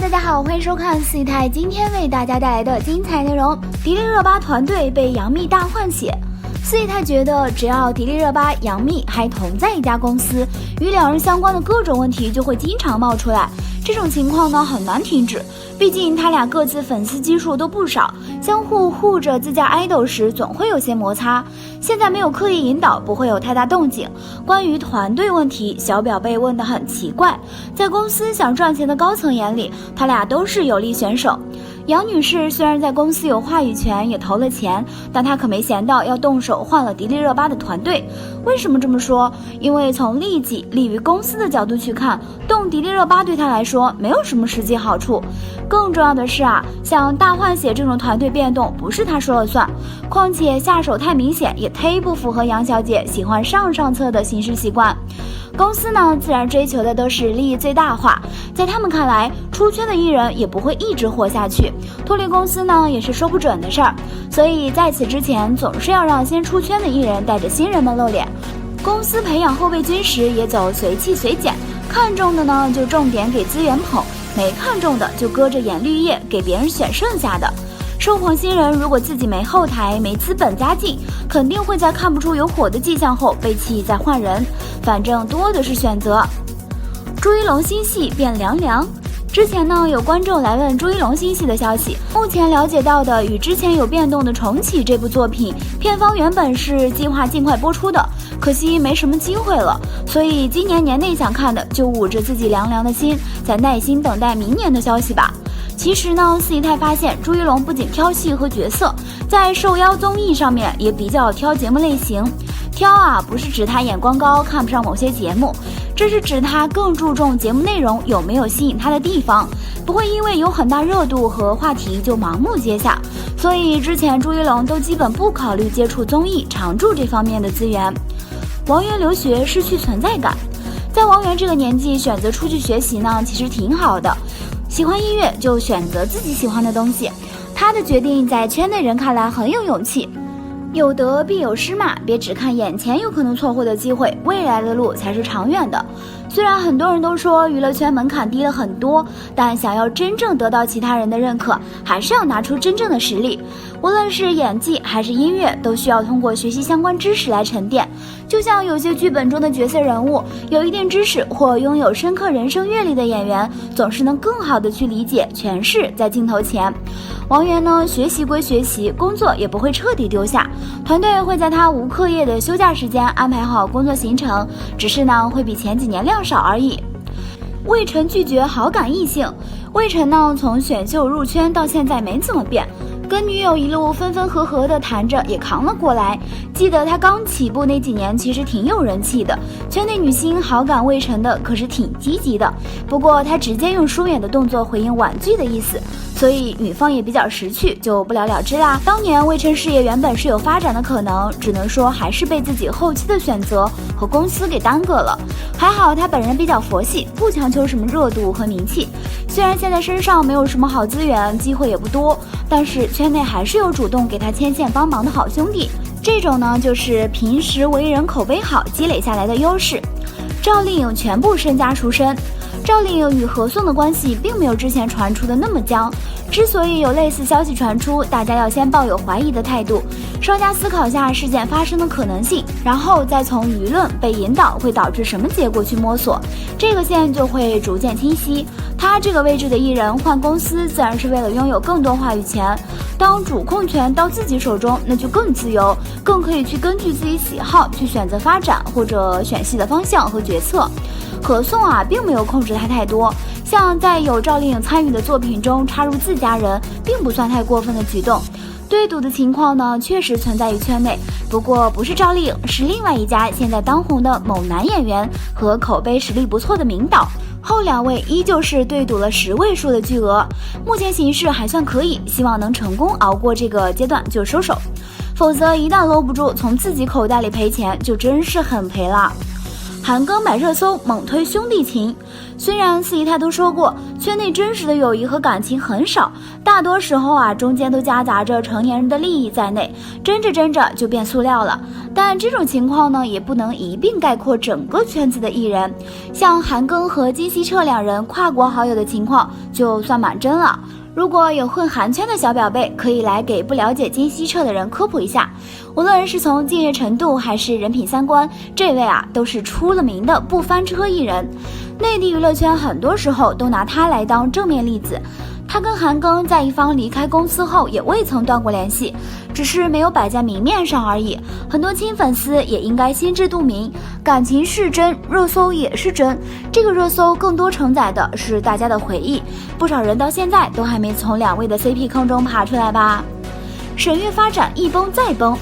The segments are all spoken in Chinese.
大家好，欢迎收看四姨太今天为大家带来的精彩内容。迪丽热巴团队被杨幂大换血，四姨太觉得只要迪丽热巴、杨幂还同在一家公司，与两人相关的各种问题就会经常冒出来。这种情况呢很难停止，毕竟他俩各自粉丝基数都不少，相互护着自家 idol 时总会有些摩擦。现在没有刻意引导，不会有太大动静。关于团队问题，小表被问得很奇怪。在公司想赚钱的高层眼里，他俩都是有力选手。杨女士虽然在公司有话语权，也投了钱，但她可没闲到要动手换了迪丽热巴的团队。为什么这么说？因为从利己利于公司的角度去看，动迪丽热巴对她来说没有什么实际好处。更重要的是像大换血这种团队变动不是她说了算，况且下手太明显，也忒不符合杨小姐喜欢上策的行事习惯。公司呢，自然追求的都是利益最大化，在他们看来，出圈的艺人也不会一直活下去，脱离公司呢也是说不准的事儿，所以在此之前，总是要让先出圈的艺人带着新人们露脸。公司培养后备军时也走随气随减，看中的呢就重点给资源捧，没看中的就搁着眼绿叶给别人选剩下的。受捧新人如果自己没后台没资本加劲，肯定会在看不出有火的迹象后被弃再换人，反正多的是选择。朱一龙新戏变凉凉。之前呢有观众来问朱一龙新戏的消息，目前了解到的与之前有变动的重启这部作品，片方原本是计划尽快播出的，可惜没什么机会了，所以今年年内想看的就捂着自己凉凉的心，再耐心等待明年的消息吧。其实呢，四姨太发现朱一龙不仅挑戏和角色，在受邀综艺上面也比较挑节目类型。挑不是指他眼光高看不上某些节目，这是指他更注重节目内容有没有吸引他的地方，不会因为有很大热度和话题就盲目接下。所以之前朱一龙都基本不考虑接触综艺常驻这方面的资源。王源留学失去存在感，在王源这个年纪选择出去学习呢，其实挺好的。喜欢音乐就选择自己喜欢的东西，他的决定在圈内人看来很有勇气。有得必有失嘛，别只看眼前有可能错过的机会，未来的路才是长远的。虽然很多人都说娱乐圈门槛低了很多，但想要真正得到其他人的认可，还是要拿出真正的实力。无论是演技还是音乐，都需要通过学习相关知识来沉淀。就像有些剧本中的角色人物，有一定知识或拥有深刻人生阅历的演员，总是能更好的去理解诠释在镜头前。王源呢，学习归学习，工作也不会彻底丢下，团队会在他无课业的休假时间安排好工作行程，只是呢会比前几年量少而已。魏晨拒绝好感异性，魏晨呢从选秀入圈到现在没怎么变，跟女友一路分分合合的谈着也扛了过来。记得他刚起步那几年其实挺有人气的，圈内女星好感魏晨的可是挺积极的，不过他直接用疏远的动作回应婉拒的意思，所以女方也比较识趣，就不了了之啦。当年魏晨事业原本是有发展的可能，只能说还是被自己后期的选择和公司给耽搁了。还好他本人比较佛系，不强求什么热度和名气，虽然现在身上没有什么好资源，机会也不多，但是圈内还是有主动给他牵线帮忙的好兄弟，这种呢就是平时为人口碑好积累下来的优势。赵丽颖全部身家赎身。赵丽颖与何颂的关系并没有之前传出的那么僵，之所以有类似消息传出，大家要先抱有怀疑的态度，稍加思考下事件发生的可能性，然后再从舆论被引导会导致什么结果去摸索，这个线就会逐渐清晰。他这个位置的艺人换公司自然是为了拥有更多话语权，当主控权到自己手中，那就更自由，更可以去根据自己喜好去选择发展或者选戏的方向和决策。何颂并没有控制他太多，像在有赵丽颖参与的作品中插入自家人，并不算太过分的举动。对赌的情况呢，确实存在于圈内，不过不是赵丽颖，是另外一家现在当红的某男演员和口碑实力不错的名导，后两位依旧是对赌了10位数的巨额。目前形势还算可以，希望能成功熬过这个阶段就收手，否则一旦搂不住，从自己口袋里赔钱就真是很赔了。韩庚买热搜猛推兄弟情。虽然四姨太都说过，圈内真实的友谊和感情很少，大多时候啊，中间都夹杂着成年人的利益在内，争着就变塑料了。但这种情况呢，也不能一并概括整个圈子的艺人。像韩庚和金希澈两人跨国好友的情况，就算蛮真了。如果有混韩圈的小表辈，可以来给不了解金希澈的人科普一下。无论是从敬业程度还是人品三观，这位啊都是出了名的不翻车艺人。内地娱乐圈很多时候都拿他来当正面例子。他跟韩庚在一方离开公司后也未曾断过联系，只是没有摆在明面上而已。很多亲粉丝也应该心知肚明，感情是真，热搜也是真。这个热搜更多承载的是大家的回忆，不少人到现在都还没从两位的 CP 坑中爬出来吧。沈月发展一崩再崩。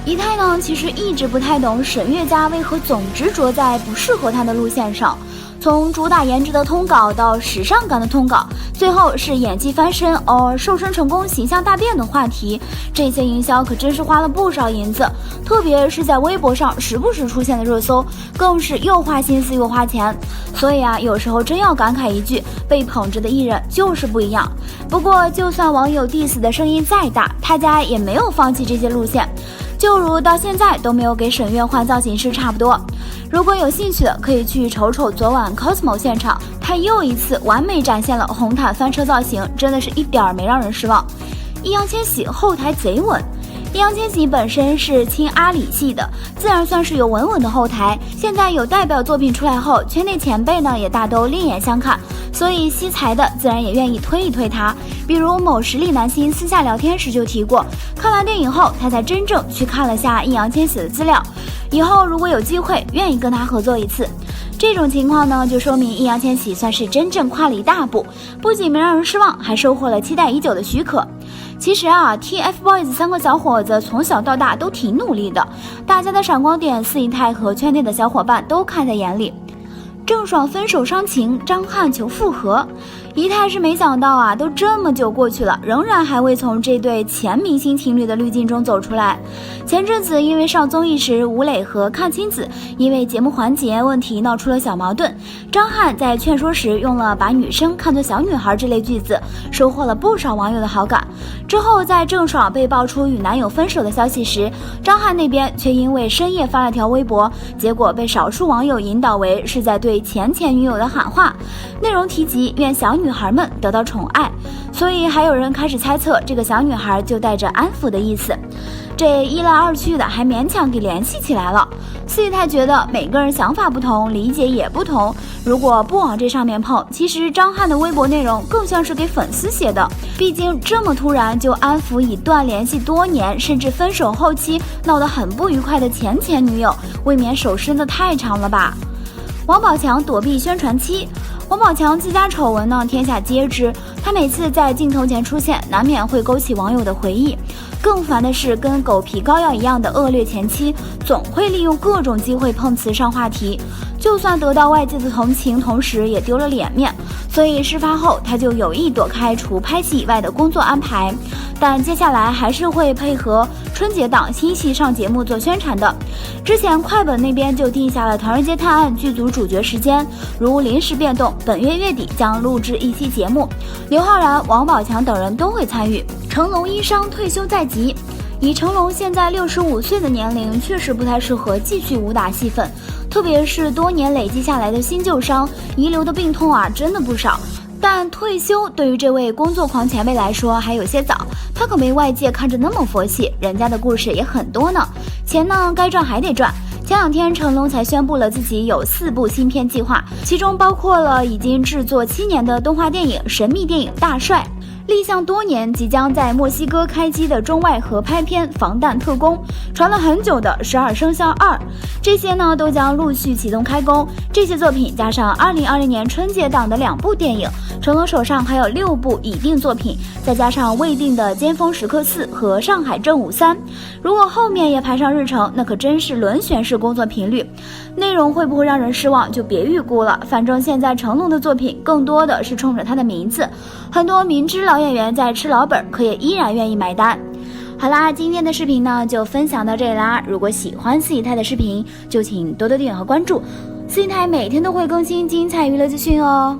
姨太呢，其实一直不太懂沈月家为何总执着在不适合她的路线上。从主打颜值的通稿到时尚感的通稿，最后是演技翻身瘦身成功形象大变的话题，这些营销可真是花了不少银子，特别是在微博上时不时出现的热搜，更是又花心思又花钱。所以啊，有时候真要感慨一句，被捧着的艺人就是不一样。不过就算网友 diss 的声音再大，他家也没有放弃这些路线，就如到现在都没有给沈月换造型师差不多。如果有兴趣的，可以去瞅瞅昨晚 Cosmo 现场，他又一次完美展现了红毯翻车造型，真的是一点没让人失望。易烊千玺后台贼稳。易烊千玺本身是亲阿里系的，自然算是有稳稳的后台。现在有代表作品出来后，圈内前辈呢也大都另眼相看，所以惜才的自然也愿意推一推他。比如某实力男星私下聊天时就提过，看完电影后他才真正去看了下易烊千玺的资料，以后如果有机会愿意跟他合作一次。这种情况呢，就说明易烊千玺算是真正跨了一大步，不仅没让人失望，还收获了期待已久的许可。其实啊 ，TFBOYS 三个小伙子从小到大都挺努力的，大家的闪光点，四姨太和圈内的小伙伴都看在眼里。郑爽分手伤情，张翰求复合。姨太是没想到啊，都这么久过去了，仍然还未从这对前明星情侣的滤镜中走出来。前阵子因为上综艺时，吴磊和阚清子因为节目环节问题闹出了小矛盾，张翰在劝说时用了把女生看作小女孩这类句子，收获了不少网友的好感。之后在郑爽被爆出与男友分手的消息时，张翰那边却因为深夜发了条微博，结果被少数网友引导为是在对前女友的喊话，内容提及愿小女孩们得到宠爱，所以还有人开始猜测这个小女孩就带着安抚的意思。这一来二去的还勉强给联系起来了。四姨太觉得每个人想法不同，理解也不同，如果不往这上面碰，其实张翰的微博内容更像是给粉丝写的，毕竟这么突然就安抚已断联系多年甚至分手后期闹得很不愉快的前女友，未免手伸得太长了吧。王宝强躲避宣传期。王宝强自家丑闻呢，天下皆知。他每次在镜头前出现，难免会勾起网友的回忆。更烦的是，跟狗皮膏药一样的恶劣前妻，总会利用各种机会碰瓷上话题。就算得到外界的同情，同时也丢了脸面。所以事发后，他就有意躲开除拍戏以外的工作安排。但接下来还是会配合春节档新戏上节目做宣传的。之前快本那边就定下了《唐人街探案》剧组主角时间，如临时变动，本月月底将录制一期节目，刘昊然、王宝强等人都会参与。成龙因伤退休在即。以成龙现在65岁的年龄，确实不太适合继续武打戏份，特别是多年累积下来的新旧伤，遗留的病痛啊，真的不少。但退休对于这位工作狂前辈来说还有些早，他可没外界看着那么佛系，人家的故事也很多呢，钱呢该赚还得赚。前两天成龙才宣布了自己有4部新片计划，其中包括了已经制作7年的动画电影《神秘电影大帅》，立项多年，即将在墨西哥开机的中外合拍片《防弹特工》，传了很久的《12生肖2》，这些呢都将陆续启动开工。这些作品加上2020年春节档的2部电影，成龙手上还有6部已定作品，再加上未定的《尖峰时刻4》和《上海正午3》，如果后面也排上日程，那可真是轮选式工作频率。内容会不会让人失望，就别预估了。反正现在成龙的作品更多的是冲着他的名字，很多明知老演员在吃老本，可也依然愿意买单。好啦，今天的视频呢就分享到这里啦。如果喜欢四姨太的视频，就请多多订阅和关注。四台每天都会更新精彩娱乐资讯哦。